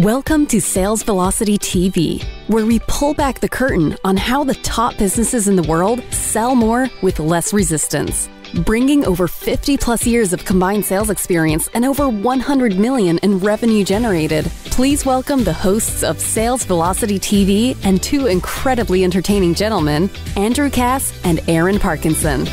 Welcome to Sales Velocity TV, where we pull back the curtain on how the top businesses in the world sell more with less resistance. Bringing over 50 plus years of combined sales experience and over 100 million in revenue generated, please welcome the hosts of Sales Velocity TV and two incredibly entertaining gentlemen, Andrew Cass and Aaron Parkinson.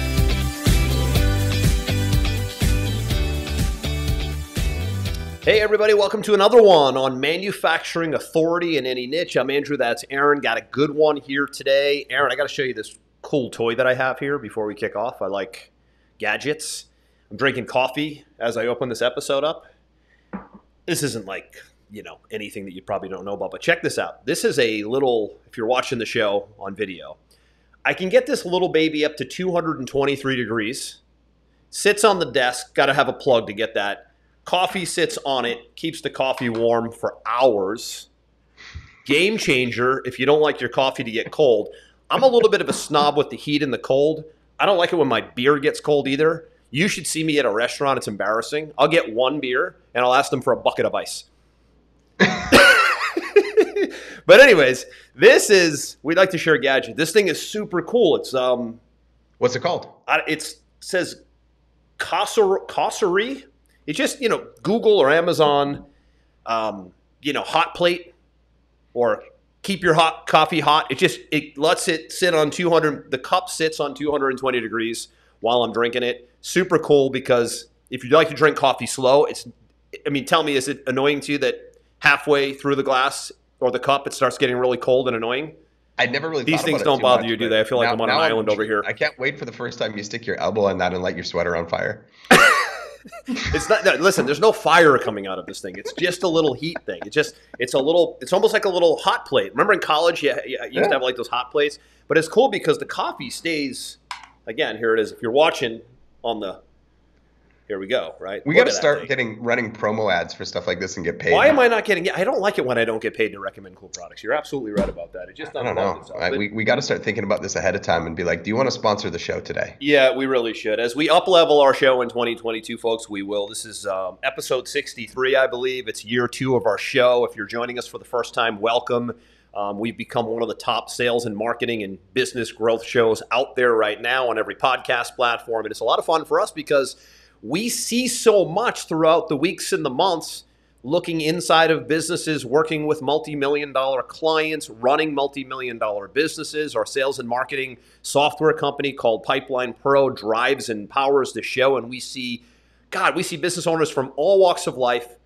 Hey everybody, welcome to another one on manufacturing authority in any niche. I'm Andrew, that's Aaron. Got a good one here today. Aaron, I got to show you this cool toy that I have here before we kick off. I like gadgets. I'm drinking coffee as I open this episode up. This isn't like, anything that you probably don't know about, but check this out. This is a little, if you're watching the show on video, I can get this little baby up to 223 degrees. Sits on the desk, got to have a plug to get that. Coffee sits on it, keeps the coffee warm for hours. Game changer if you don't like your coffee to get cold. I'm a little bit of a snob with the heat and the cold. I don't like it when my beer gets cold either. You should see me at a restaurant. It's embarrassing. I'll get one beer, and I'll ask them for a bucket of ice. But anyways, we'd like to share a gadget. This thing is super cool. It's What's it called? It says Cossery. It's just, Google or Amazon, hot plate or keep your hot coffee hot. It lets it sit on 200. The cup sits on 220 degrees while I'm drinking it. Super cool because if you like to drink coffee slow, tell me, is it annoying to you that halfway through the glass or the cup, it starts getting really cold and annoying? I'd never really These thought things about don't it too bother much, you, do they? I feel like I'm on an island over here. I can't wait for the first time you stick your elbow in that and light your sweater on fire. It's not. Listen, there's no fire coming out of this thing. It's just a little heat thing. It's almost like a little hot plate. Remember in college, you used to have like those hot plates? But it's cool because the coffee stays, again, here it is. If you're watching on here we go, right? We got to start running promo ads for stuff like this and get paid. Why am I not getting it? I don't like it when I don't get paid to recommend cool products. You're absolutely right about that. It just doesn't. I don't know. We got to start thinking about this ahead of time and be like, do you want to sponsor the show today? Yeah, we really should. As we up-level our show in 2022, folks, we will. This is episode 63, I believe. It's year 2 of our show. If you're joining us for the first time, welcome. We've become one of the top sales and marketing and business growth shows out there right now on every podcast platform. And it's a lot of fun for us because we see so much throughout the weeks and the months looking inside of businesses, working with multi-million-dollar clients, running multi-million-dollar businesses. Our sales and marketing software company called Pipeline Pro drives and powers the show. And we see business owners from all walks of life,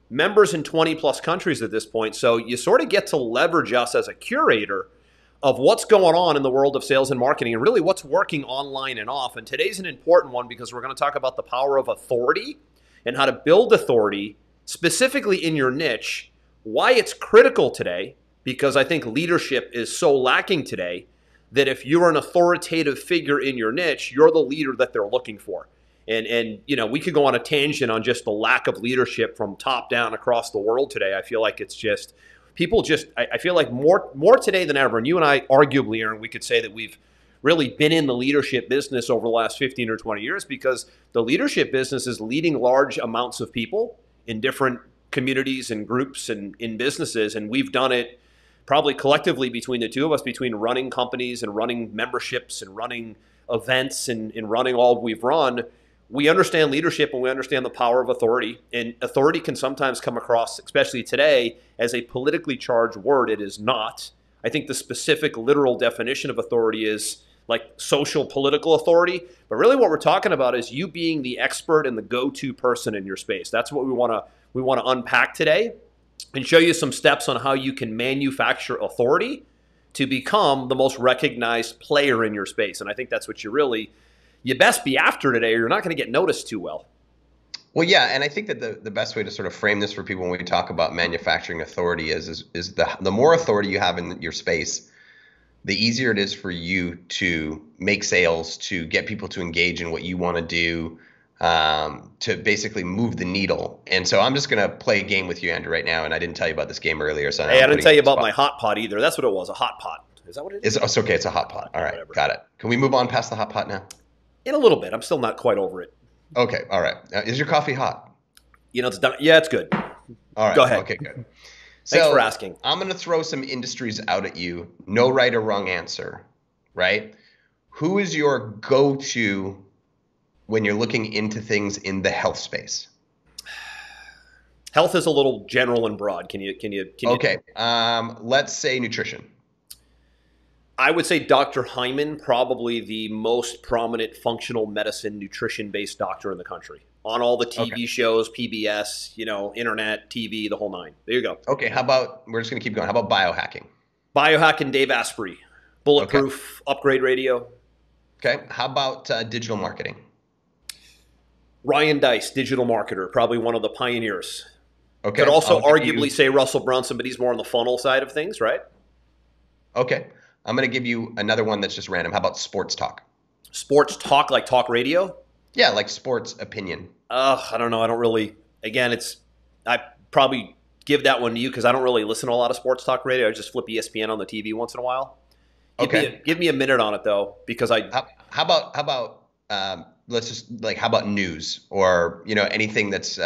members in 20-plus countries at this point. So you sort of get to leverage us as a curator of what's going on in the world of sales and marketing and really what's working online and off. And today's an important one because we're going to talk about the power of authority and how to build authority specifically in your niche, why it's critical today, because I think leadership is so lacking today that if you're an authoritative figure in your niche, you're the leader that they're looking for. And we could go on a tangent on just the lack of leadership from top down across the world today. I feel like it's just I feel like more today than ever, and you and I arguably, Aaron, we could say that we've really been in the leadership business over the last 15 or 20 years because the leadership business is leading large amounts of people in different communities and groups and in businesses, and we've done it probably collectively between the two of us, between running companies and running memberships and running events and running all we've run. We understand leadership and we understand the power of authority. And authority can sometimes come across, especially today, as a politically charged word. It is not. I think the specific literal definition of authority is like social political authority. But really what we're talking about is you being the expert and the go-to person in your space. That's what we want to unpack today and show you some steps on how you can manufacture authority to become the most recognized player in your space. And I think that's what you best be after today, or you're not going to get noticed too well. Well, yeah, and I think that the best way to sort of frame this for people when we talk about manufacturing authority is the more authority you have in your space, the easier it is for you to make sales, to get people to engage in what you want to do, to basically move the needle. And so I'm just going to play a game with you, Andrew, right now. And I didn't tell you about this game earlier. So hey, I didn't tell you about my hot pot either. That's what it was, a hot pot. Is that what it is? It's okay. It's a hot pot. All right. Whatever. Got it. Can we move on past the hot pot now? In a little bit. I'm still not quite over it. Okay. All right. Is your coffee hot? It's done. Yeah, it's good. All right. Go ahead. Okay, good. Thanks for asking. I'm going to throw some industries out at you. No right or wrong answer, right? Who is your go-to when you're looking into things in the health space? Health is a little general and broad. Can you? Okay. Let's say nutrition. I would say Dr. Hyman, probably the most prominent functional medicine, nutrition-based doctor in the country. On all the TV shows, PBS, internet, TV, the whole nine. There you go. Okay, how about, we're just going to keep going. How about biohacking? Biohacking, Dave Asprey. Bulletproof, Upgrade Radio. Okay, how about digital marketing? Ryan Dice, digital marketer, probably one of the pioneers. Okay. Could also arguably say Russell Brunson, but he's more on the funnel side of things, right? Okay. I'm going to give you another one that's just random. How about sports talk? Sports talk, like talk radio? Yeah, like sports opinion. I don't know. I don't really, again, I probably give that one to you because I don't really listen to a lot of sports talk radio. I just flip ESPN on the TV once in a while. Give me a minute on it though, because how about let's just how about news or anything that's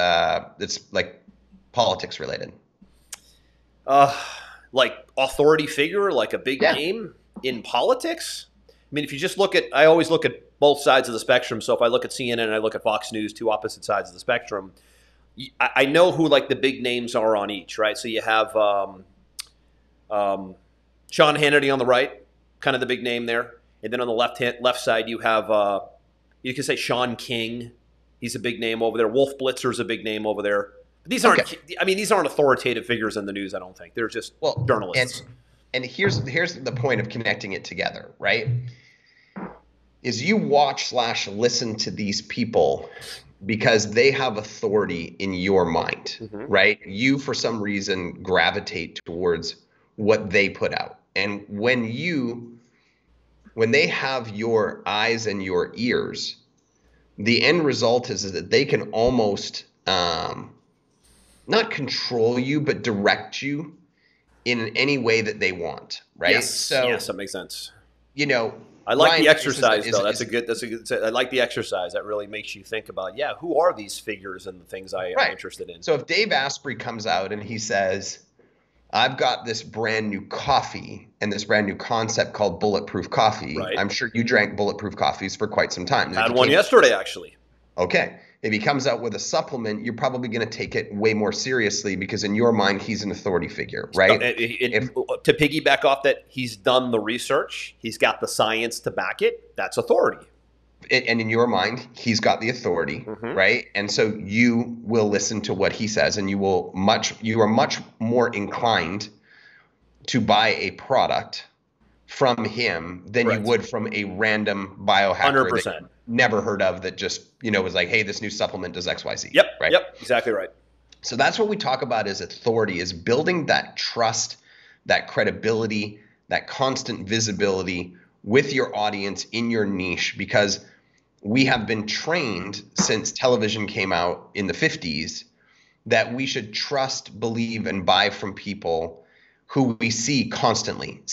like politics related? Like authority figure, like a big name in politics. I mean, if you just I always look at both sides of the spectrum. So if I look at CNN and I look at Fox News, two opposite sides of the spectrum, I know who like the big names are on each, right? So you have Sean Hannity on the right, kind of the big name there. And then on the left side, you have, you can say Sean King. He's a big name over there. Wolf Blitzer's a big name over there. But these aren't authoritative figures in the news, I don't think. They're just journalists. And here's the point of connecting it together, right? Is you watch/listen to these people because they have authority in your mind, right? You, for some reason, gravitate towards what they put out. And when they have your eyes and your ears, the end result is that they can almost not control you, but direct you in any way that they want, right? Yes, that makes sense. I like the exercise though. That's a good. I like the exercise. That really makes you think about, who are these figures and the things I'm interested in. So if Dave Asprey comes out and he says, I've got this brand new coffee and this brand new concept called bulletproof coffee. Right. I'm sure you drank bulletproof coffees for quite some time. I had one yesterday, actually. Okay. If he comes out with a supplement, you're probably going to take it way more seriously because in your mind, he's an authority figure, right? To piggyback off that, he's done the research. He's got the science to back it. That's authority. And in your mind, he's got the authority, right? And so you will listen to what he says, and you are much more inclined to buy a product from him than you would from a random biohacker 100%. That never heard of that just, was like, hey, this new supplement does XYZ. Yep. Right? Yep. Exactly right. So that's what we talk about as authority, is building that trust, that credibility, that constant visibility with your audience in your niche, because we have been trained since television came out in the 50s that we should trust, believe, and buy from people who we see constantly,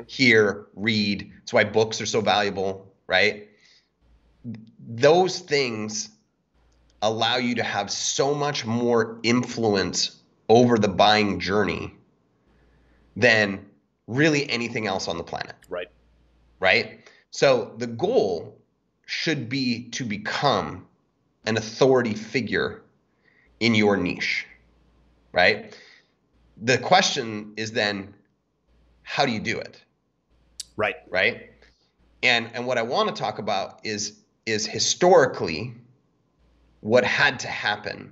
hear, read. That's why books are so valuable, right? Those things allow you to have so much more influence over the buying journey than really anything else on the planet. Right. Right? So the goal should be to become an authority figure in your niche, right? The question is then, how do you do it? Right. Right? And what I want to talk about is historically what had to happen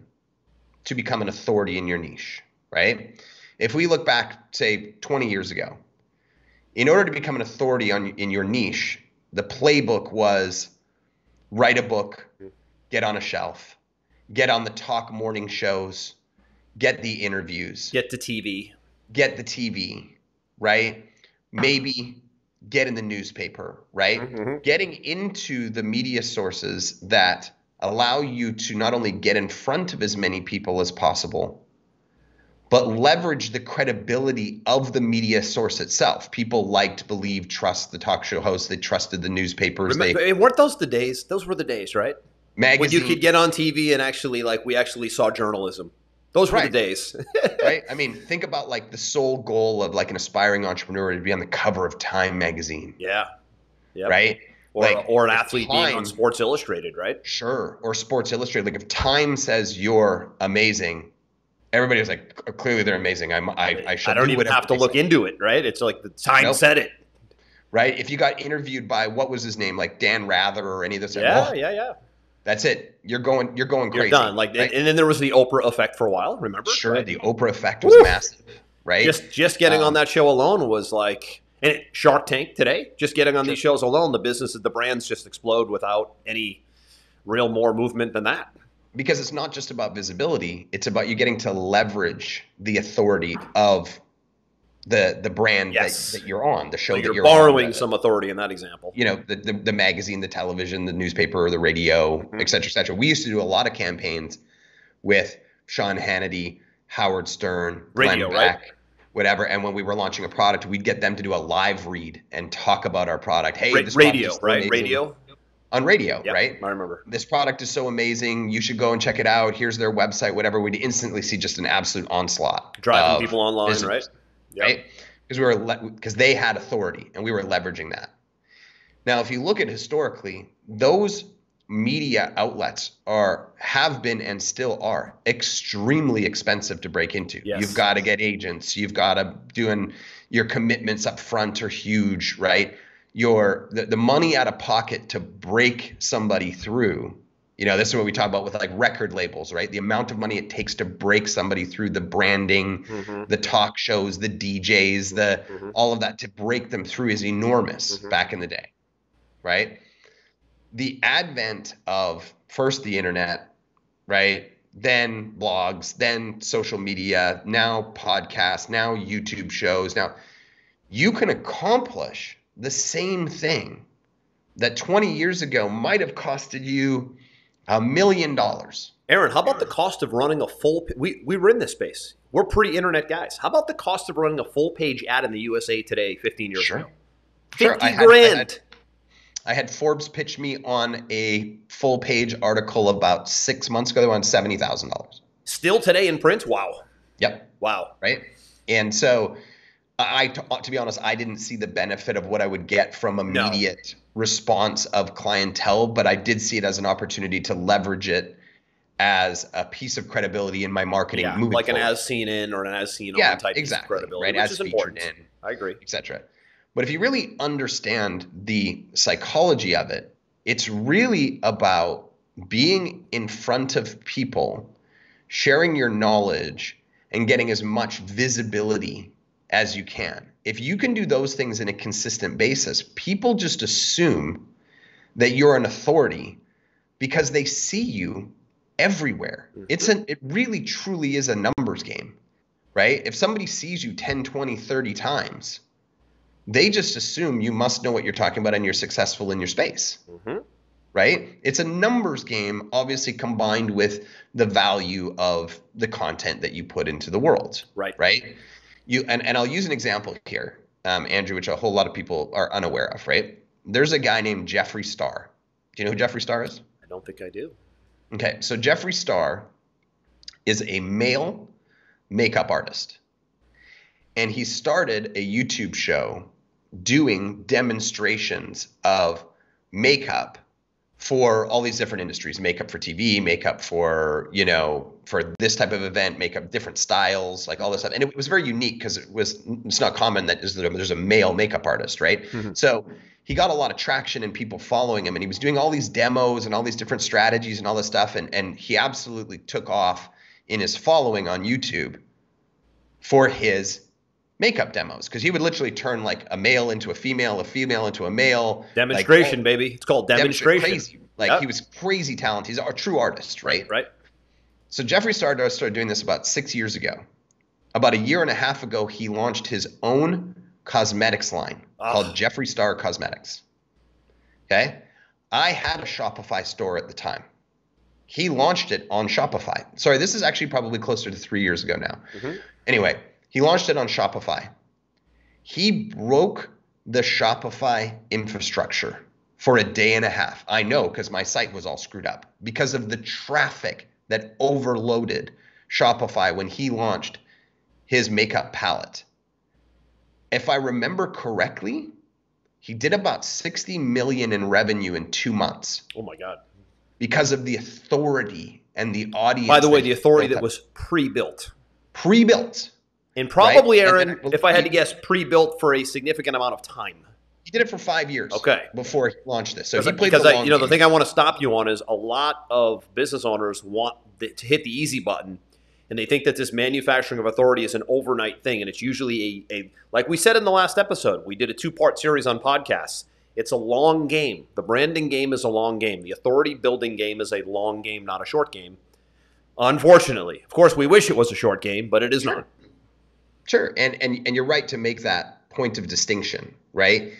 to become an authority in your niche, right? If we look back, say, 20 years ago, in order to become an authority in your niche, the playbook was write a book, get on a shelf, get on the talk morning shows, get the interviews. Get the TV. Get the TV, right? Maybe get in the newspaper, right? Getting into the media sources that allow you to not only get in front of as many people as possible, but leverage the credibility of the media source itself. People liked, believed, trust the talk show hosts. They trusted the newspapers. Weren't those the days? Those were the days, right? Magazine. When you could get on TV and we actually saw journalism. Those were the days. Right? I mean, think about like the sole goal of like an aspiring entrepreneur to be on the cover of Time magazine. Yeah. Yep. Right? Or an athlete being on Sports Illustrated, right? Sure. Or Sports Illustrated. Like if Time says you're amazing, everybody was like, clearly they're amazing. I don't even have to look into it, right? It's like the Time said it. Right? If you got interviewed by, what was his name? Like Dan Rather or any of this. Yeah. That's it. You're going crazy. You're done. Like, right? And then there was the Oprah effect for a while. Remember? Sure. Right? The Oprah effect was massive. Right. Just getting on that show alone was like, and Shark Tank today. Just getting on these shows alone, the businesses, the brands just explode without any real more movement than that. Because it's not just about visibility; it's about you getting to leverage the authority of the brand that you're on, the show that you're borrowing some authority in that example. You know, the magazine, the television, the newspaper, the radio, et cetera, et cetera. We used to do a lot of campaigns with Sean Hannity, Howard Stern, radio, Glenn Beck, right? Whatever. And when we were launching a product, we'd get them to do a live read and talk about our product. Hey, this radio, right? Amazing. Radio. On radio, yep, right? I remember. This product is so amazing. You should go and check it out. Here's their website, whatever. We'd instantly see just an absolute onslaught. Driving people online, business, right? Yep. Right? Because they had authority and we were leveraging that. Now, if you look at historically, those media outlets have been and still are extremely expensive to break into. Yes. You've got to get agents. You've got to your commitments up front are huge, right? The money out of pocket to break somebody through. You know, this is what we talk about with like record labels, right? The amount of money it takes to break somebody through the branding, the talk shows, the DJs, all of that to break them through is enormous back in the day, right? The advent of first the internet, right? Then blogs, then social media, now podcasts, now YouTube shows. Now you can accomplish the same thing that 20 years ago might have costed you $1 million. Aaron, how about the cost of running a full we were in this space. We're pretty internet guys. How about the cost of running a full page ad in the USA Today 15 years ago? 50 grand. I had Forbes pitch me on a full page article about 6 months ago. They wanted $70,000. Still today in print? Wow. Yep. Wow. Right. And so to be honest, I didn't see the benefit of what I would get from immediate response of clientele, but I did see it as an opportunity to leverage it as a piece of credibility in my marketing moving like forward. An as seen in or an as seen on type of credibility, right? Which as is featured important. in, I agree, etc. But if you really understand the psychology of it, it's really about being in front of people, sharing your knowledge, and getting as much visibility as you can. If you can do those things in a consistent basis, people just assume that you're an authority because they see you everywhere. It really truly is a numbers game, right? If somebody sees you 10, 20, 30 times, they just assume you must know what you're talking about and you're successful in your space, right? It's a numbers game, obviously combined with the value of the content that you put into the world, right? And I'll use an example here, Andrew, which a whole lot of people are unaware of, right? There's a guy named Jeffree Star. Do you know who Jeffree Star is? I don't think I do. Okay, so Jeffree Star is a male makeup artist. And he started a YouTube show doing demonstrations of makeup for all these different industries, makeup for TV, makeup for, for this type of event, makeup, different styles, like all this stuff. And it was very unique because it's not common that there's a male makeup artist, right? So he got a lot of traction and people following him, and he was doing all these demos and all these different strategies and all this stuff. And he absolutely took off in his following on YouTube for his makeup demos, because he would literally turn like a male into a female into a male. Demonstration, baby. It's called demonstration. Crazy. He was crazy talented. He's a true artist, right? Right. So Jeffree Star started doing this about 6 years ago. About a year and a half ago, he launched his own cosmetics line called Jeffree Star Cosmetics. Okay? I had a Shopify store at the time. He launched it on Shopify. Sorry, this is actually probably closer to 3 years ago now. Anyway, he launched it on Shopify. He broke the Shopify infrastructure for a day and a half. I know, because my site was all screwed up because of the traffic that overloaded Shopify when he launched his makeup palette. If I remember correctly, he did about 60 million in revenue in 2 months. Oh my God. Because of the authority and the audience. By the way, the authority that was pre-built. Pre-built. And probably, right? Aaron, if I had to guess, pre-built for a significant amount of time. He did it for 5 years. Okay. Before he launched this. So he played because the long game. the thing I want to stop you on is a lot of business owners want to hit the easy button, and they think that this manufacturing of authority is an overnight thing, and it's usually like we said in the last episode, we did a 2-part series on podcasts. It's a long game. The branding game is a long game. The authority building game is a long game, not a short game. Unfortunately. Of course, we wish it was a short game, but it is not. Sure. And you're right to make that point of distinction, right?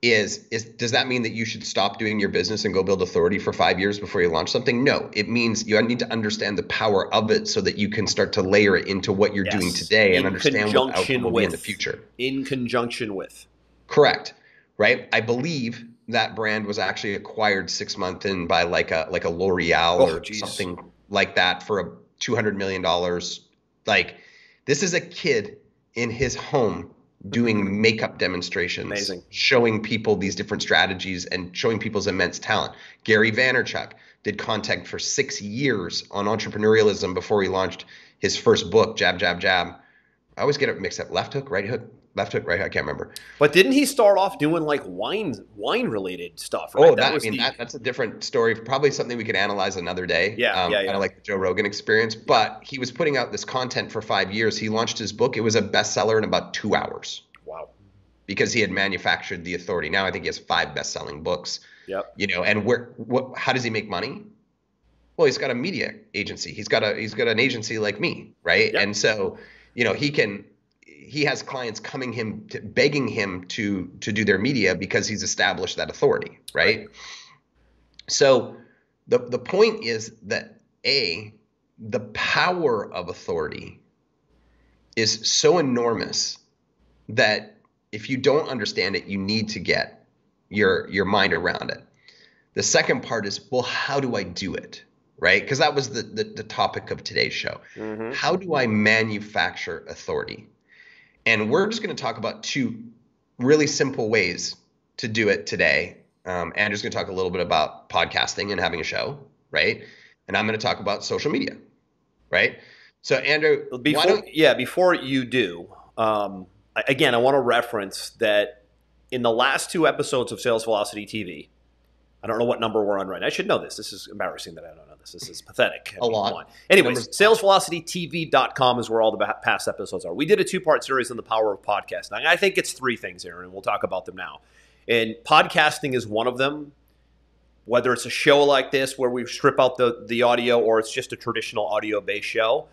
Does that mean that you should stop doing your business and go build authority for 5 years before you launch something? No, it means you need to understand the power of it so that you can start to layer it into what you're doing today and understand what outcome will be in the future. In conjunction with. Correct. Right. I believe that brand was actually acquired 6 months in by like a L'Oreal or something like that for a $200 million. Like, this is a kid in his home doing makeup demonstrations, amazing, showing people these different strategies and showing people's immense talent. Gary Vaynerchuk did content for 6 years on entrepreneurialism before he launched his first book, Jab, Jab, Jab. I always get it mixed up. Left hook, right hook, right hook. I can't remember. But didn't he start off doing like wine related stuff? Right? Oh, that's a different story. Probably something we could analyze another day. Yeah. Kind of like the Joe Rogan experience. But he was putting out this content for 5 years. He launched his book. It was a bestseller in about 2 hours. Wow. Because he had manufactured the authority. Now I think he has 5 best-selling books. Yep. And how does he make money? Well, he's got a media agency. He's got an agency like me, right? Yep. And so, he has clients begging him to do their media because he's established that authority, right? So the point is that the power of authority is so enormous that if you don't understand it, you need to get your mind around it. The second part is, well, how do I do it? Right? Because that was the topic of today's show. Mm-hmm. How do I manufacture authority? And we're just going to talk about 2 really simple ways to do it today. Andrew's going to talk a little bit about podcasting and having a show, right? And I'm going to talk about social media, right? So, Andrew, before you do, again, I want to reference that in the last 2 episodes of Sales Velocity TV, I don't know what number we're on right now. I should know this. This is embarrassing that I don't know this. This is pathetic. A lot. Anyways, salesvelocitytv.com is where all the past episodes are. We did a 2-part series on the power of podcasting. I think it's 3 things, Aaron, and we'll talk about them now. And podcasting is one of them, whether it's a show like this where we strip out the audio or it's just a traditional audio-based show.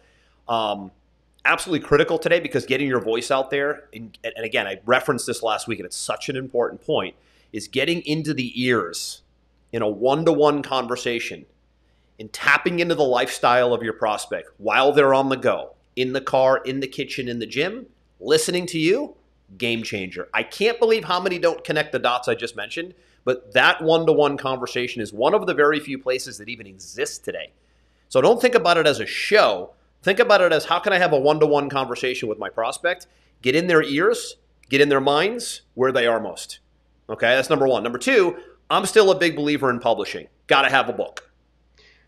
Absolutely critical today because getting your voice out there, and again, I referenced this last week, and it's such an important point, is getting into the ears in a one-to-one conversation and tapping into the lifestyle of your prospect while they're on the go, in the car, in the kitchen, in the gym, listening to you, game changer. I can't believe how many don't connect the dots I just mentioned, but that one-to-one conversation is one of the very few places that even exists today. So don't think about it as a show. Think about it as, how can I have a one-to-one conversation with my prospect? Get in their ears, get in their minds where they are most. Okay, that's number 1. Number 2, I'm still a big believer in publishing. Got to have a book.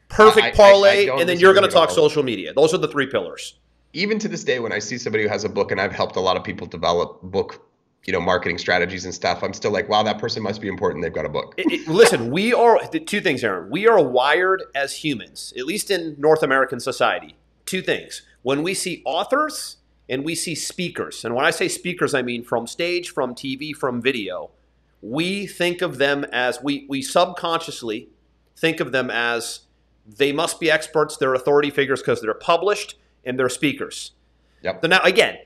Perfect parlay, and then you're going to talk social media. Those are the 3 pillars. Even to this day, when I see somebody who has a book, and I've helped a lot of people develop book, marketing strategies and stuff, I'm still like, wow, that person must be important. They've got a book. Listen, we are, 2 things, Aaron. We are wired as humans, at least in North American society. 2 things. When we see authors and we see speakers, and when I say speakers, I mean from stage, from TV, from video, we think of them as, we subconsciously think of them as they must be experts, they're authority figures because they're published and they're speakers. Yep. So now, again,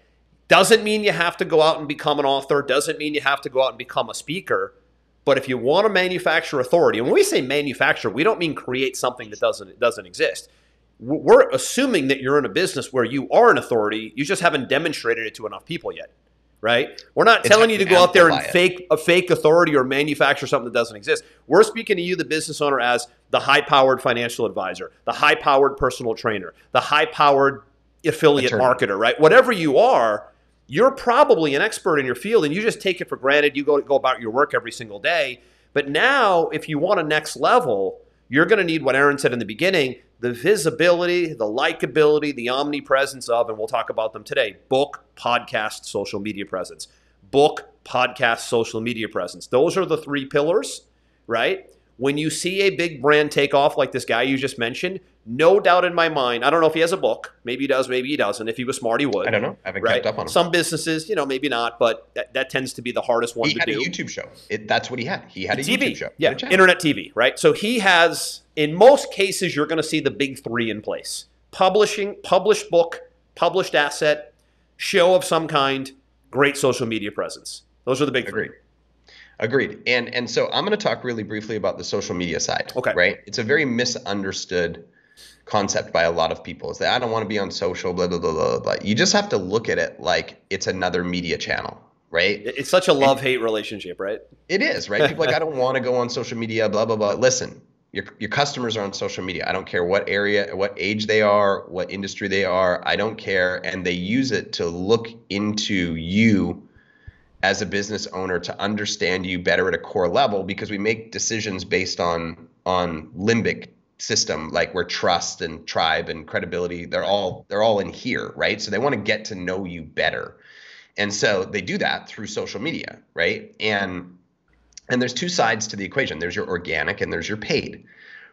doesn't mean you have to go out and become an author, doesn't mean you have to go out and become a speaker, but if you want to manufacture authority, and when we say manufacture, we don't mean create something that doesn't exist. We're assuming that you're in a business where you are an authority, you just haven't demonstrated it to enough people yet. Right? We're not telling you to go out there and fake authority or manufacture something that doesn't exist. We're speaking to you, the business owner, as the high-powered financial advisor, the high-powered personal trainer, the high-powered affiliate marketer, right? Whatever you are, you're probably an expert in your field and you just take it for granted. You go about your work every single day. But now, if you want a next level, you're going to need what Aaron said in the beginning, the visibility, the likability, the omnipresence of, and we'll talk about them today, book, podcast, social media presence. Book, podcast, social media presence. Those are the three pillars, right? When you see a big brand take off like this guy you just mentioned, no doubt in my mind, I don't know if he has a book. Maybe he does, maybe he doesn't. If he was smart, he would. I don't know. I haven't kept up on him. Some businesses, maybe not, but that tends to be the hardest one to do. He had a YouTube show. That's what he had. He had a TV. YouTube show. Yeah, internet TV, right? So he has, in most cases, you're going to see the big three in place. Published book, published asset, show of some kind, great social media presence. Those are the big three. Agreed. And so I'm going to talk really briefly about the social media side. Okay. Right? It's a very misunderstood concept by a lot of people, is that I don't want to be on social, blah, blah, blah, blah, blah. You just have to look at it like it's another media channel, right? It's such a love-hate relationship, right? It is, right? People are like, I don't want to go on social media, blah, blah, blah. Listen, your customers are on social media. I don't care what area, what age they are, what industry they are. I don't care. And they use it to look into you as a business owner, to understand you better at a core level, because we make decisions based on limbic system, like where trust and tribe and credibility, they're all in here, right? So they want to get to know you better. And so they do that through social media, right? And there's two sides to the equation. There's your organic and there's your paid,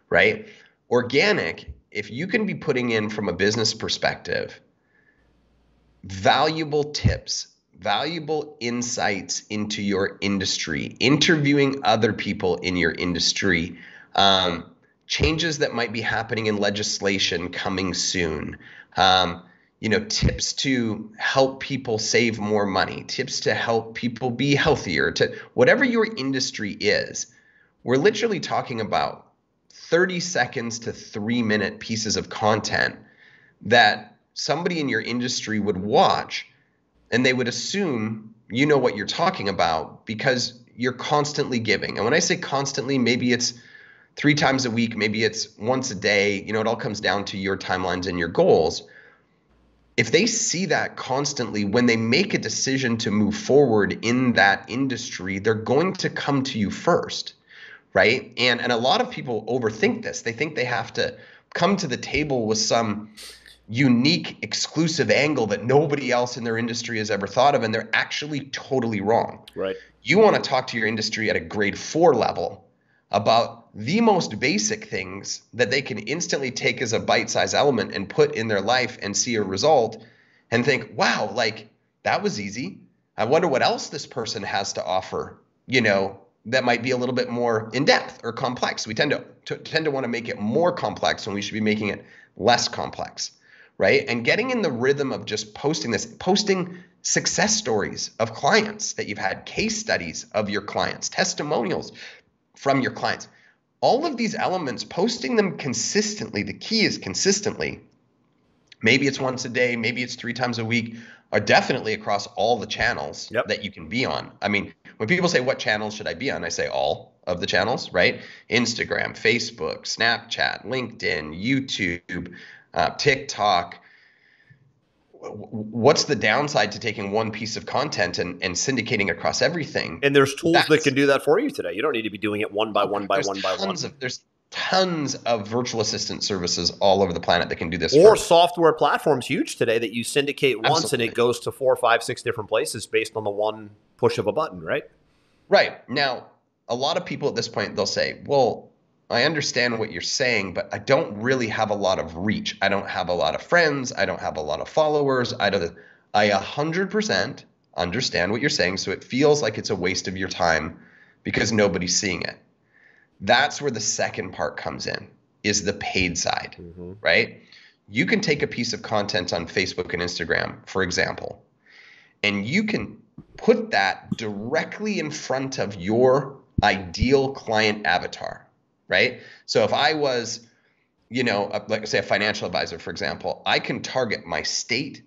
right? Organic, if you can be putting in, from a business perspective, valuable tips, valuable insights into your industry, interviewing other people in your industry, changes that might be happening in legislation coming soon, tips to help people save more money, tips to help people be healthier, to whatever your industry is. We're literally talking about 30 seconds to 3-minute pieces of content that somebody in your industry would watch, and they would assume you know what you're talking about because you're constantly giving. And when I say constantly, maybe it's 3 times a week, maybe it's once a day, it all comes down to your timelines and your goals. If they see that constantly, when they make a decision to move forward in that industry, they're going to come to you first, right? And a lot of people overthink this. They think they have to come to the table with some unique, exclusive angle that nobody else in their industry has ever thought of, and they're actually totally wrong. Right. You want to talk to your industry at a grade 4 level about the most basic things that they can instantly take as a bite-sized element and put in their life and see a result and think, wow, like that was easy. I wonder what else this person has to offer, that might be a little bit more in-depth or complex. We tend to want to make it more complex when we should be making it less complex. Right? And getting in the rhythm of just posting success stories of clients that you've had, case studies of your clients, testimonials from your clients. All of these elements, posting them consistently. The key is consistently. Maybe it's once a day, maybe it's 3 times a week, or definitely across all the channels that you can be on. I mean, when people say, what channels should I be on? I say all of the channels, right? Instagram, Facebook, Snapchat, LinkedIn, YouTube, TikTok. What's the downside to taking one piece of content and syndicating across everything? And there's tools that can do that for you today. You don't need to be doing it one by one. There's tons of virtual assistant services all over the planet that can do this. Or software platforms huge today that you syndicate once and it goes to 4, 5, 6 different places based on the one push of a button, right? Right. Now, a lot of people at this point, they'll say, well, I understand what you're saying, but I don't really have a lot of reach. I don't have a lot of friends. I don't have a lot of followers. I 100% understand what you're saying. So it feels like it's a waste of your time because nobody's seeing it. That's where the second part comes in, is the paid side, right? You can take a piece of content on Facebook and Instagram, for example, and you can put that directly in front of your ideal client avatar. Right? So if I was, like say a financial advisor, for example, I can target my state,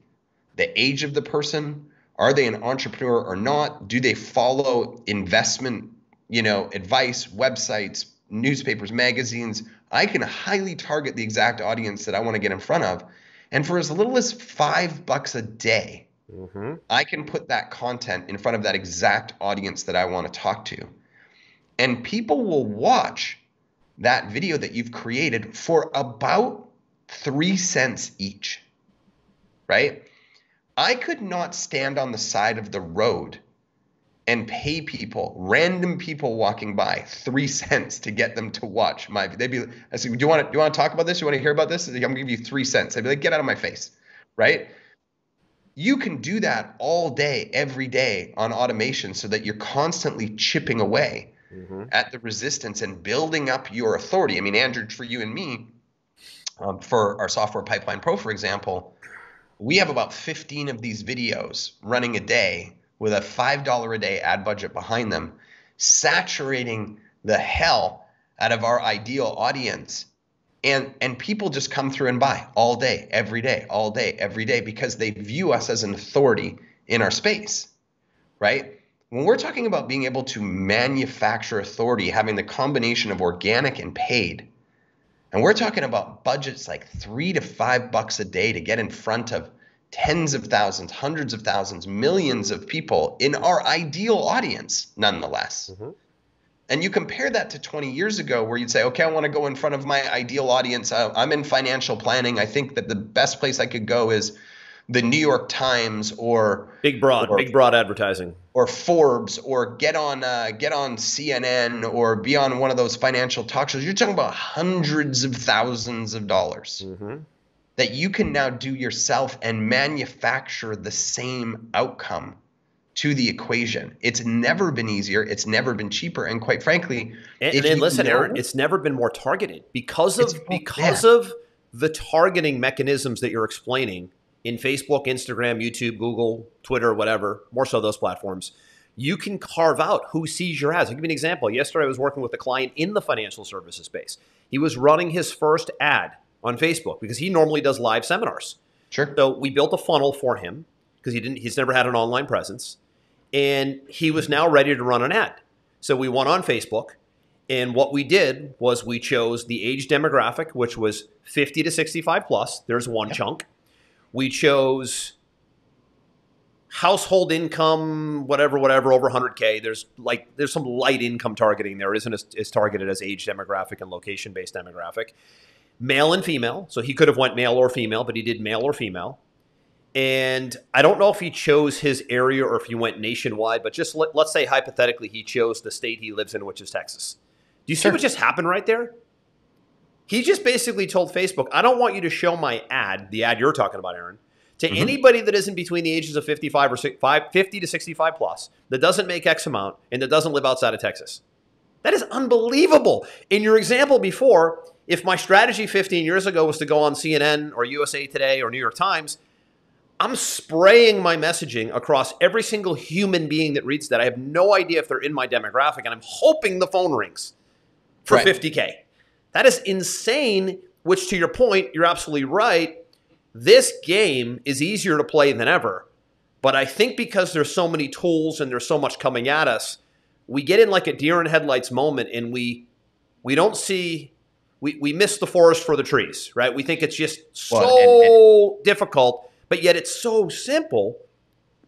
the age of the person. Are they an entrepreneur or not? Do they follow investment, advice, websites, newspapers, magazines? I can highly target the exact audience that I want to get in front of. And for as little as $5 a day, I can put that content in front of that exact audience that I want to talk to. And people will watch that video that you've created for about 3 cents each, right? I could not stand on the side of the road and pay people, random people walking by, 3 cents to get them to watch my. They'd be. I said, do you want to talk about this? You want to hear about this? I'm gonna give you 3 cents. I'd be like, get out of my face, right? You can do that all day, every day on automation, so that you're constantly chipping away at the resistance and building up your authority. I mean, Andrew, for you and me, for our Software Pipeline Pro, for example, we have about 15 of these videos running a day with a $5 a day ad budget behind them, saturating the hell out of our ideal audience. And people just come through and buy all day, every day, all day, every day, because they view us as an authority in our space, right? When we're talking about being able to manufacture authority, having the combination of organic and paid, and we're talking about budgets like $3 to $5 a day to get in front of tens of thousands, hundreds of thousands, millions of people in our ideal audience, nonetheless. And you compare that to 20 years ago where you'd say, okay, I want to go in front of my ideal audience. I'm in financial planning. I think that the best place I could go is the New York Times or big broad advertising, or Forbes, or get on CNN, or be on one of those financial talk shows. You're talking about hundreds of thousands of dollars that you can now do yourself and manufacture the same outcome to the equation. It's never been easier. It's never been cheaper. And quite frankly, Aaron, it's never been more targeted because of the targeting mechanisms that you're explaining in Facebook, Instagram, YouTube, Google, Twitter, whatever, more so those platforms. You can carve out who sees your ads. I'll give you an example. Yesterday, I was working with a client in the financial services space. He was running his first ad on Facebook because he normally does live seminars. Sure. So we built a funnel for him because he's never had an online presence. And he was now ready to run an ad. So we went on Facebook, and what we did was we chose the age demographic, which was 50 to 65 plus. There's one chunk. We chose household income, whatever, over 100K. There's some light income targeting there. Isn't as targeted as age demographic and location-based demographic. Male and female. So he could have went male or female, but he did male or female. And I don't know if he chose his area or if he went nationwide, but just let's say hypothetically he chose the state he lives in, which is Texas. Do you see what just happened right there? He just basically told Facebook, I don't want you to show my ad, the ad you're talking about, Aaron, to anybody that isn't between the ages of 50 to 65 plus, that doesn't make X amount, and that doesn't live outside of Texas. That is unbelievable. In your example before, if my strategy 15 years ago was to go on CNN or USA Today or New York Times, I'm spraying my messaging across every single human being that reads that. I have no idea if they're in my demographic, and I'm hoping the phone rings for $50K. That is insane, which to your point, you're absolutely right. This game is easier to play than ever. But I think because there's so many tools and there's so much coming at us, we get in like a deer in headlights moment, and we don't see, we miss the forest for the trees, right? We think it's just so difficult, but yet it's so simple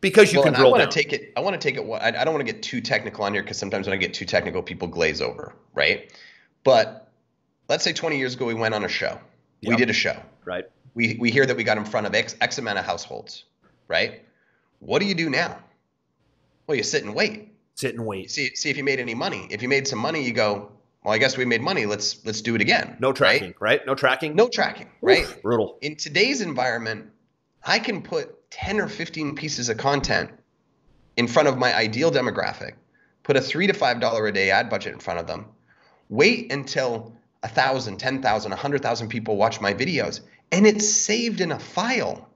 because you can drill down. I want to take it. I don't want to get too technical on here because sometimes when I get too technical, people glaze over, right? But let's say 20 years ago, we went on a show. We did a show. Right. We hear that we got in front of X amount of households, right? What do you do now? Well, you sit and wait. See if you made any money. If you made some money, you go, well, I guess we made money. Let's do it again. No tracking, right? No tracking, right? Oof, brutal. In today's environment, I can put 10 or 15 pieces of content in front of my ideal demographic, put a $3 to $5 a day ad budget in front of them, wait until 1,000, 10,000, 100,000 people watch my videos, and it's saved in a file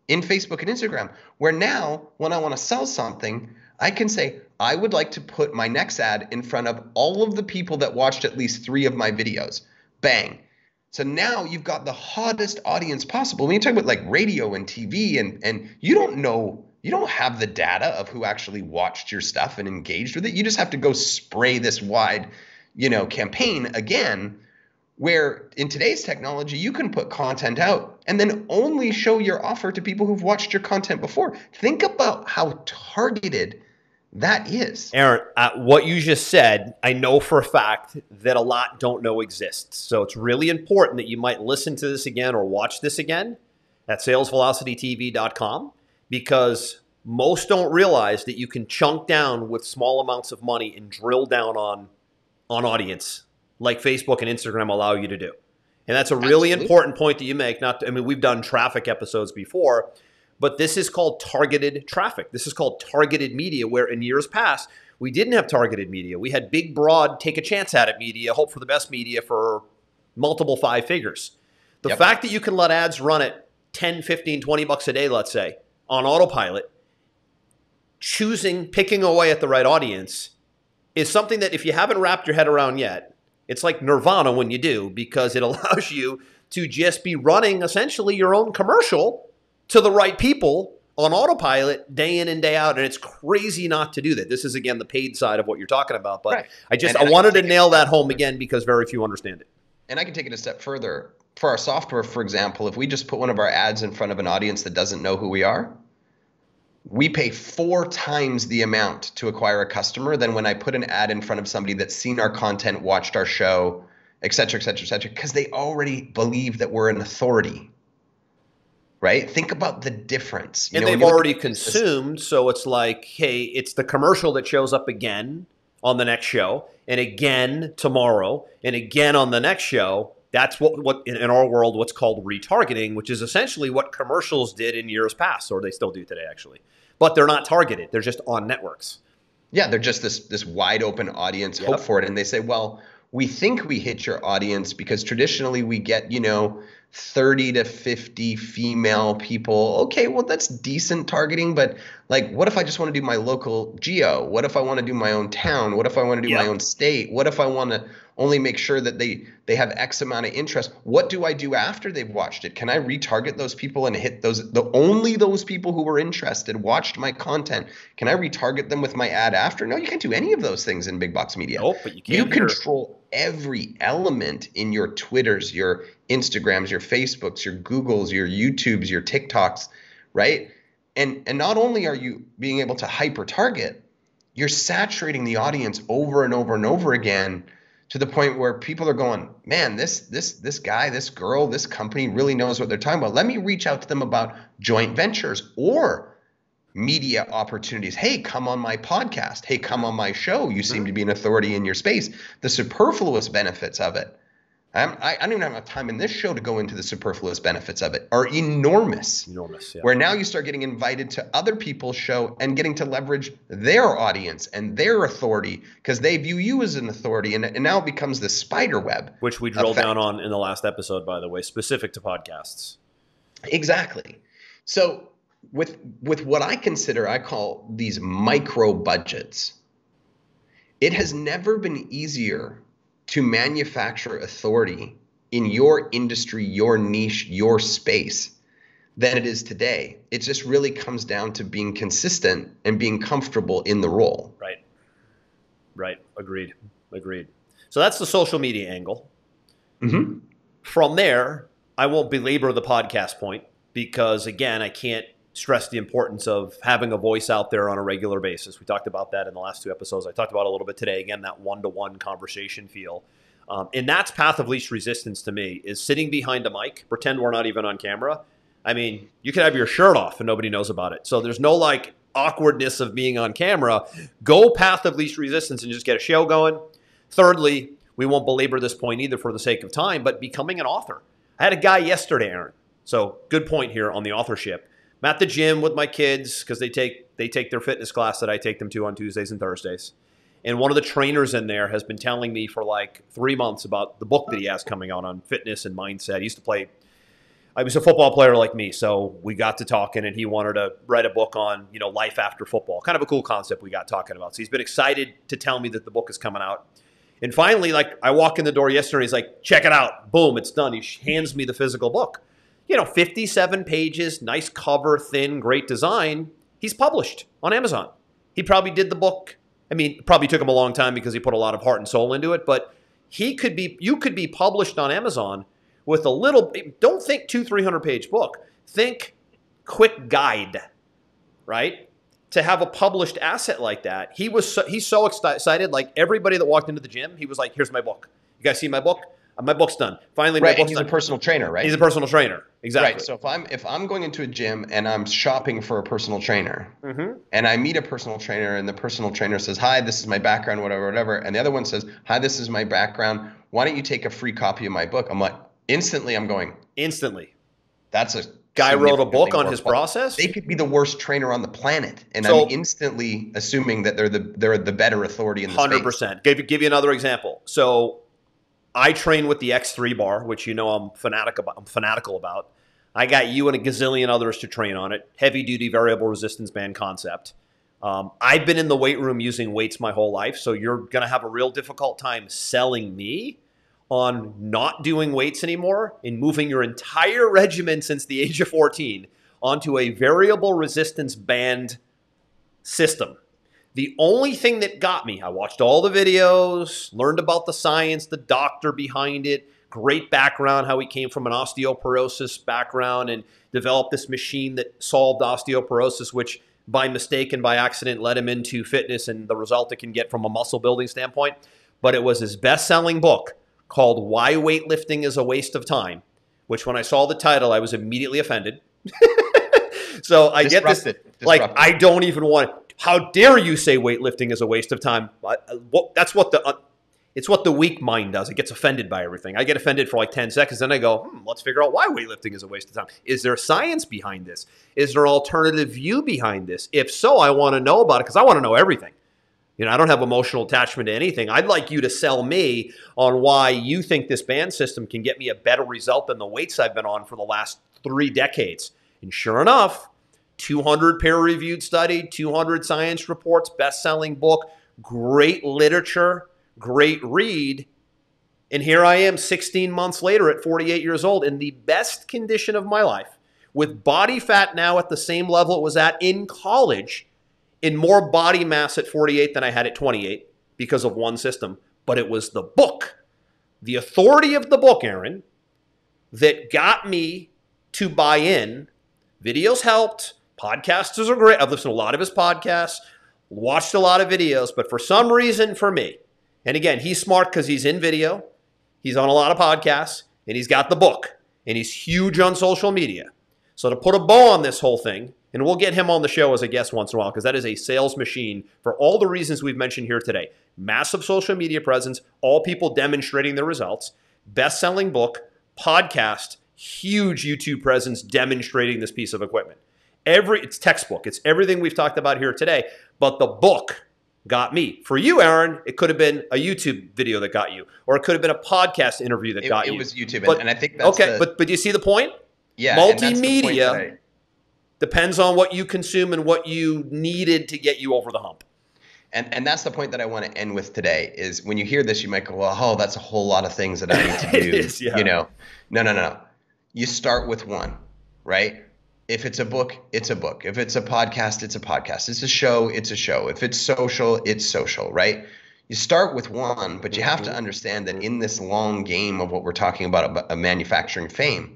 in Facebook and Instagram, where now when I want to sell something, I can say, I would like to put my next ad in front of all of the people that watched at least 3 of my videos. Bang. So now you've got the hottest audience possible. When you talk about like radio and TV and you don't know, you don't have the data of who actually watched your stuff and engaged with it. You just have to go spray this wide, campaign again. Where in today's technology, you can put content out and then only show your offer to people who've watched your content before. Think about how targeted that is. Aaron, what you just said, I know for a fact that a lot don't know exists. So it's really important that you might listen to this again or watch this again at salesvelocitytv.com, because most don't realize that you can chunk down with small amounts of money and drill down on audience like Facebook and Instagram allow you to do. And that's a really important point that you make. We've done traffic episodes before, but this is called targeted traffic. This is called targeted media, where in years past, we didn't have targeted media. We had big, broad, take a chance at it media, hope for the best media for multiple 5 figures. The fact that you can let ads run at 10, 15, 20 bucks a day, let's say, on autopilot, picking away at the right audience is something that if you haven't wrapped your head around yet, it's like nirvana when you do, because it allows you to just be running essentially your own commercial to the right people on autopilot day in and day out. And it's crazy not to do that. This is, again, the paid side of what you're talking about. But right. I wanted to nail that home again because very few understand it. And I can take it a step further. For our software, for example, if we just put one of our ads in front of an audience that doesn't know who we are, we pay 4 times the amount to acquire a customer than when I put an ad in front of somebody that's seen our content, watched our show, et cetera, because they already believe that we're an authority, right? Think about the difference. And they've already consumed, so it's like, hey, it's the commercial that shows up again on the next show, and again tomorrow, and again on the next show. That's what in our world, what's called retargeting, which is essentially what commercials did in years past, or they still do today, actually. But they're not targeted. They're just on networks. Yeah, they're just this wide open audience, hope for it. And they say, well, we think we hit your audience because traditionally we get, 30 to 50 female people. Okay, well, that's decent targeting. But like, what if I just want to do my local geo? What if I want to do my own town? What if I want to do my own state? What if I want to only make sure that they have X amount of interest? What do I do after they've watched it? Can I retarget those people and hit only those people who were interested, watched my content? Can I retarget them with my ad after? No, you can't do any of those things in big box media. Nope, but you can. You control every element in your Twitters, your Instagrams, your Facebooks, your Googles, your YouTubes, your TikToks, right? And not only are you being able to hyper target, you're saturating the audience over and over and over again, to the point where people are going, man, this guy, this girl, this company really knows what they're talking about. Let me reach out to them about joint ventures or media opportunities. Hey, come on my podcast. Hey, come on my show. You seem to be an authority in your space. The superfluous benefits of it, I don't even have time in this show to go into the superfluous benefits of it, are enormous. Enormous, yeah. Where now you start getting invited to other people's show and getting to leverage their audience and their authority because they view you as an authority. And now it becomes the spider web. Which we drilled down on in the last episode, by the way, specific to podcasts. Exactly. So with what I call these micro budgets, it has never been easier to manufacture authority in your industry, your niche, your space than it is today. It just really comes down to being consistent and being comfortable in the role. Right. Agreed. So that's the social media angle. Mm-hmm. From there, I won't belabor the podcast point because, again, I can't stress the importance of having a voice out there on a regular basis. We talked about that in the last 2 episodes. I talked about it a little bit today. Again, that one-to-one conversation feel. And that's path of least resistance to me, is sitting behind a mic, pretend we're not even on camera. I mean, you could have your shirt off and nobody knows about it. So there's no like awkwardness of being on camera. Go path of least resistance and just get a show going. Thirdly, we won't belabor this point either for the sake of time, but becoming an author. I had a guy yesterday, Aaron. So good point here on the authorship. I'm at the gym with my kids because they take their fitness class that I take them to on Tuesdays and Thursdays. And one of the trainers in there has been telling me for like 3 months about the book that he has coming out on fitness and mindset. I was a football player like me, so we got to talking and he wanted to write a book on, life after football. Kind of a cool concept we got talking about. So he's been excited to tell me that the book is coming out. And finally, I walk in the door yesterday, he's like, check it out. Boom, it's done. He hands me the physical book. 57 pages, nice cover, thin, great design. He's published on Amazon. He probably did the book. I mean, it probably took him a long time because he put a lot of heart and soul into it, but you could be published on Amazon with a little, don't think 200-300 page book. Think quick guide, right? To have a published asset like that. He's so excited. Like everybody that walked into the gym, he was like, here's my book. You guys see my book? My book's done. Finally, my book's done. He's a personal trainer, right? He's a personal trainer. Exactly. Right. So if I'm going into a gym and I'm shopping for a personal trainer, and I meet a personal trainer, and the personal trainer says, "Hi, this is my background, whatever," and the other one says, "Hi, this is my background. Why don't you take a free copy of my book?" I'm like, instantly, that's a guy wrote a book on his process. They could be the worst trainer on the planet, and I'm instantly assuming that they're the better authority in the 100%. Give you another example. So I train with the X3 bar, which I'm fanatical about. I got you and a gazillion others to train on it. Heavy duty variable resistance band concept. I've been in the weight room using weights my whole life, so you're going to have a real difficult time selling me on not doing weights anymore and moving your entire regimen since the age of 14 onto a variable resistance band system. The only thing that got me, I watched all the videos, learned about the science, the doctor behind it, great background, how he came from an osteoporosis background and developed this machine that solved osteoporosis, which by mistake and by accident led him into fitness and the result it can get from a muscle building standpoint. But it was his best-selling book called Why Weightlifting is a Waste of Time, which when I saw the title, I was immediately offended. So I get this, like, I don't even want – how dare you say weightlifting is a waste of time? That's what it's what the weak mind does. It gets offended by everything. I get offended for like 10 seconds. Then I go, let's figure out why weightlifting is a waste of time. Is there science behind this? Is there an alternative view behind this? If so, I want to know about it because I want to know everything. I don't have emotional attachment to anything. I'd like you to sell me on why you think this band system can get me a better result than the weights I've been on for the last 3 decades. And sure enough, 200 peer-reviewed study, 200 science reports, best-selling book, great literature, great read. And here I am 16 months later at 48 years old in the best condition of my life, with body fat now at the same level it was at in college, in more body mass at 48 than I had at 28 because of one system. But it was the book, the authority of the book, Aaron, that got me to buy in. Videos helped. Podcasters are great. I've listened to a lot of his podcasts, watched a lot of videos, but for some reason for me, and again, he's smart because he's in video, he's on a lot of podcasts, and he's got the book, and he's huge on social media. So to put a bow on this whole thing, and we'll get him on the show as a guest once in a while because that is a sales machine for all the reasons we've mentioned here today. Massive social media presence, all people demonstrating their results, best-selling book, podcast, huge YouTube presence demonstrating this piece of equipment. It's textbook. It's everything we've talked about here today, but the book got me. For you, Aaron, it could have been a YouTube video that got you, or it could have been a podcast interview that got you. It was YouTube, and I think that's but you see the point? Yeah, multimedia depends on what you consume and what you needed to get you over the hump. And that's the point that I want to end with today is when you hear this, you might go, well, that's a whole lot of things that I need to do. It is, yeah. No. You start with one, right? If it's a book, it's a book. If it's a podcast, it's a podcast. It's a show, it's a show. If it's social, it's social, right? You start with one, but you have to understand that in this long game of what we're talking about manufacturing fame,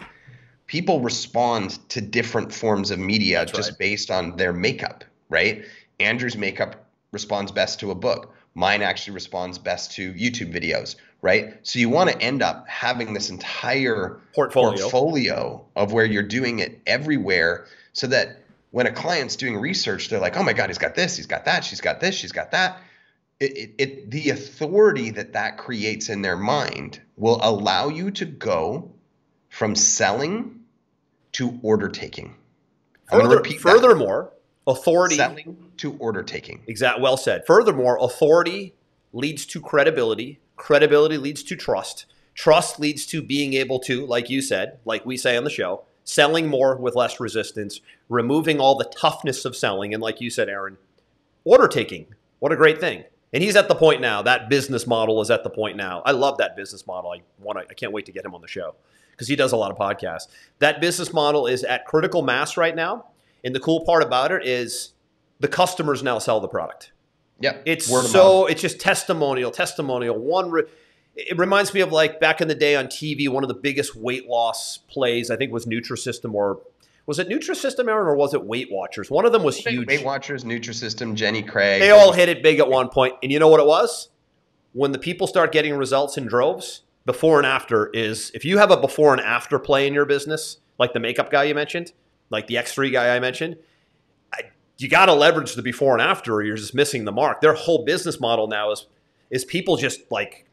people respond to different forms of media based on their makeup, right? Andrew's makeup responds best to a book. Mine actually responds best to YouTube videos, right? So you want to end up having this entire portfolio of where you're doing it everywhere so that when a client's doing research, they're like, oh my God, he's got this, he's got that, she's got this, she's got that. The authority that creates in their mind will allow you to go from selling to order taking. Furthermore, authority. Selling to order taking. Well said. Furthermore, authority leads to credibility. Credibility leads to trust. Trust leads to being able to, like you said, like we say on the show, selling more with less resistance, removing all the toughness of selling. And like you said, Aaron, order taking. What a great thing. And he's at the point now. That business model is at the point now. I love that business model. I can't wait to get him on the show because he does a lot of podcasts. That business model is at critical mass right now. And the cool part about it is the customers now sell the product. Yeah. It's just testimonial. It reminds me of like back in the day on TV, one of the biggest weight loss plays, I think was Nutrisystem, or was it Nutrisystem, Aaron, or was it Weight Watchers? One of them was huge. Weight Watchers, Nutrisystem, Jenny Craig. They all hit it big at one point. And you know what it was? When the people start getting results in droves, before and after is, if you have a before and after play in your business, like the makeup guy you mentioned, like the X3 guy I mentioned, you got to leverage the before and after, or you're just missing the mark. Their whole business model now is people just like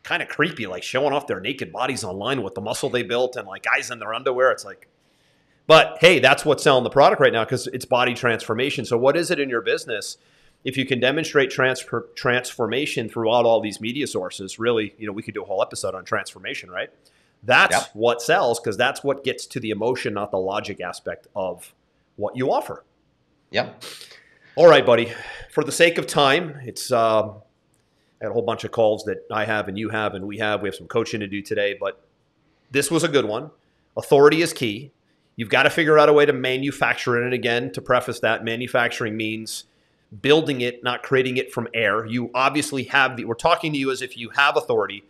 kind of creepy, like showing off their naked bodies online with the muscle they built and like guys in their underwear. It's like, but hey, that's what's selling the product right now because it's body transformation. So what is it in your business? If you can demonstrate transformation throughout all these media sources, really, we could do a whole episode on transformation, right? That's what sells, because that's what gets to the emotion, not the logic aspect of what you offer. Yep. All right, buddy. For the sake of time, it's I had a whole bunch of calls that I have and you have and we have. We have some coaching to do today, but this was a good one. Authority is key. You've got to figure out a way to manufacture it. And again, to preface that, manufacturing means building it, not creating it from air. You obviously have we're talking to you as if you have authority,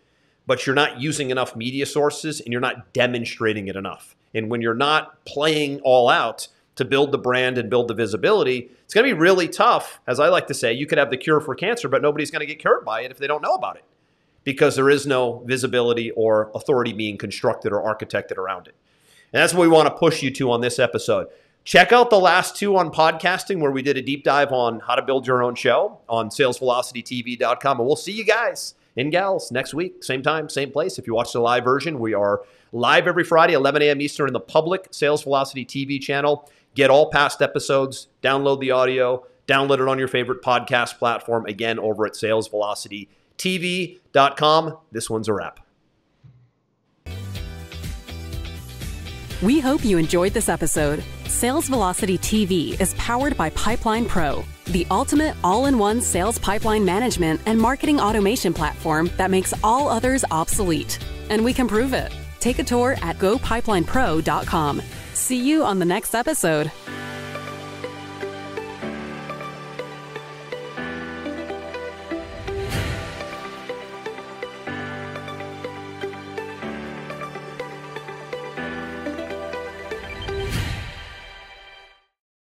but you're not using enough media sources and you're not demonstrating it enough. And when you're not playing all out to build the brand and build the visibility, it's going to be really tough. As I like to say, you could have the cure for cancer, but nobody's going to get cured by it if they don't know about it, because there is no visibility or authority being constructed or architected around it. And that's what we want to push you to on this episode. Check out the last two on podcasting, where we did a deep dive on how to build your own show on salesvelocitytv.com. And we'll see you guys and gals next week. Same time, same place. If you watch the live version, we are live every Friday, 11 a.m. Eastern in the public Sales Velocity TV channel. Get all past episodes, download the audio, download it on your favorite podcast platform, again, over at salesvelocitytv.com. This one's a wrap. We hope you enjoyed this episode. Sales Velocity TV is powered by Pipeline Pro, the ultimate all-in-one sales pipeline management and marketing automation platform that makes all others obsolete. And we can prove it. Take a tour at gopipelinePro.com. See you on the next episode.